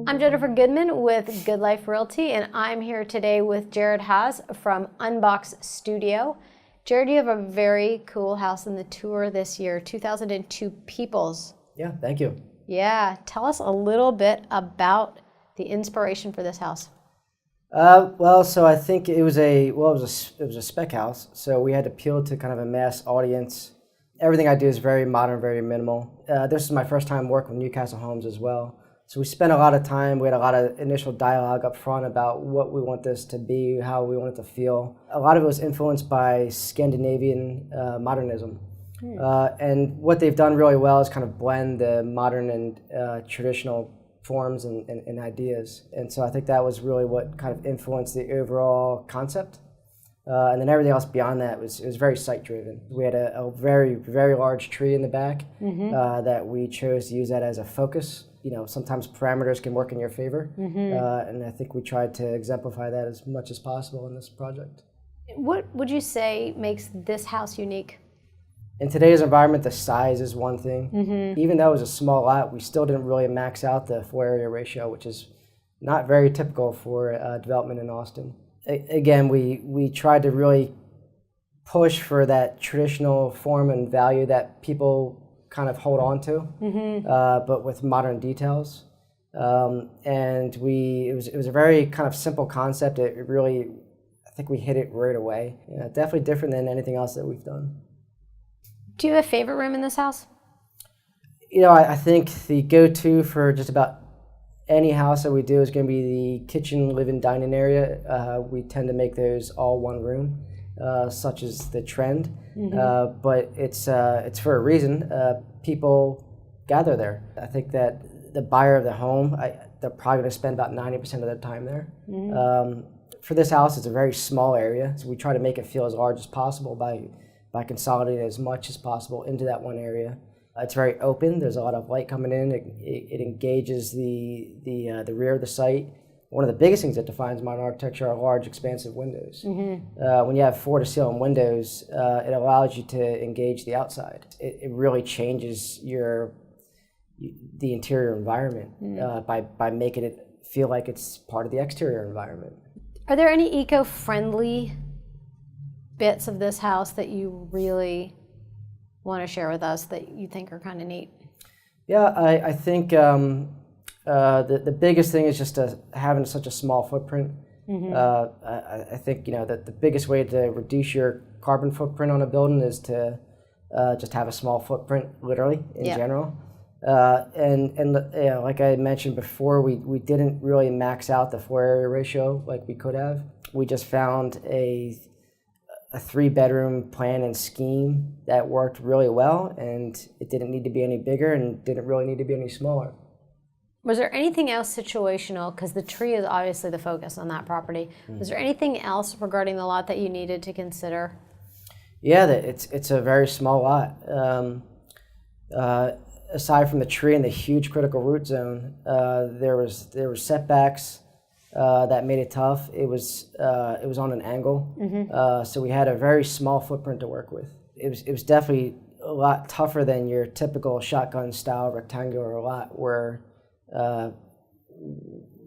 I'm Jennifer Goodman with Good Life Realty, and I'm here today with Jared Haas from un.box Studio. Jared, you have a very cool house in the tour this year, 2002 Peoples. Yeah, thank you. Yeah, tell us a little bit about the inspiration for this house. So I think it was a spec house, so we had to appeal to kind of a mass audience. Everything I do is very modern, very minimal. This is my first time working with Newcastle homes as well. So we spent a lot of time, we had a lot of initial dialogue up front about what we want this to be, how we want it to feel. A lot of it was influenced by Scandinavian modernism. And what they've done really well is kind of blend the modern and traditional forms and ideas. And so I think that was really what kind of influenced the overall concept. And then everything else beyond that was very site-driven. We had a very, very large tree in the back that we chose to use that as a focus. You know, sometimes parameters can work in your favor, and I think we tried to exemplify that as much as possible in this project. What would you say makes this house unique? In today's environment, the size is one thing. Even though it was a small lot, we still didn't really max out the floor area ratio, which is not very typical for development in Austin. Again, we tried to really push for that traditional form and value that people kind of hold on to, but with modern details. And it was a very kind of simple concept. It really, I think we hit it right away. Definitely different than anything else that we've done. Do you have a favorite room in this house? You know, I think the go-to for just about any house that we do is going to be the kitchen, living, dining area. We tend to make those all one room, such as the trend. But it's for a reason. People gather there. I think that the buyer of the home, they're probably going to spend about 90% of their time there. For this house, it's a very small area, so we try to make it feel as large as possible by consolidating as much as possible into that one area. It's very open. There's a lot of light coming in. It engages the rear of the site. One of the biggest things that defines modern architecture are large, expansive windows. When you have floor-to-ceiling windows, it allows you to engage the outside. It really changes the interior environment by making it feel like it's part of the exterior environment. Are there any eco-friendly bits of this house that you really want to share with us that you think are kind of neat? Yeah, I think the biggest thing is just having such a small footprint. I think that the biggest way to reduce your carbon footprint on a building is to just have a small footprint, literally, in general. And like I mentioned before, we didn't really max out the floor area ratio like we could have. We just found a 3-bedroom plan and scheme that worked really well, and it didn't need to be any bigger and didn't really need to be any smaller. Was there anything else situational, because the tree is obviously the focus on that property, was there anything else regarding the lot that you needed to consider? Yeah, it's a very small lot. Aside from the tree and the huge critical root zone, there were setbacks that made it tough. It was on an angle, so we had a very small footprint to work with. It was definitely a lot tougher than your typical shotgun style rectangular lot where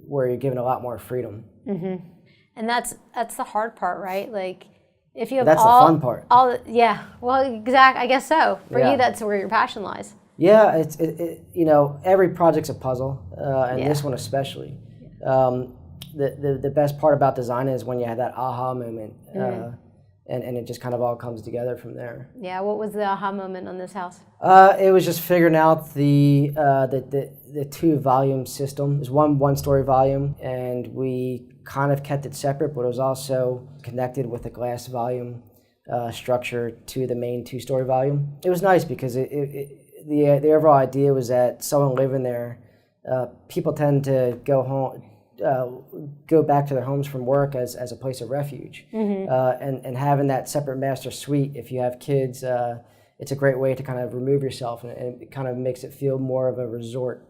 you're given a lot more freedom. And that's the hard part, right? Like if you have the fun part. I guess so. For you, that's where your passion lies. Yeah, every project's a puzzle, and this one especially. The best part about design is when you have that aha moment, and it just kind of all comes together from there. Yeah, what was the aha moment on this house? It was just figuring out the 2-volume system. There's one-story volume, and we kind of kept it separate, but it was also connected with a glass volume structure to the main 2-story volume. It was nice because the overall idea was that someone living there, people tend to go back to their homes from work as a place of refuge. And having that separate master suite, if you have kids, it's a great way to kind of remove yourself, and it kind of makes it feel more of a resort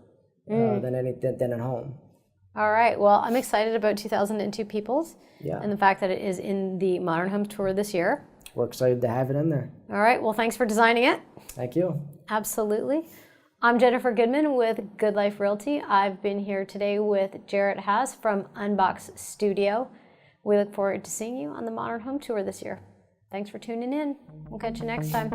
than at home. All right, well, I'm excited about 2002 Peoples and the fact that it is in the Modern Home Tour this year. We're excited to have it in there. All right, well, thanks for designing it. Thank you. Absolutely. I'm Jennifer Goodman with Good Life Realty. I've been here today with Jared Haas from un.box Studio. We look forward to seeing you on the Modern Home Tour this year. Thanks for tuning in. We'll catch you next time.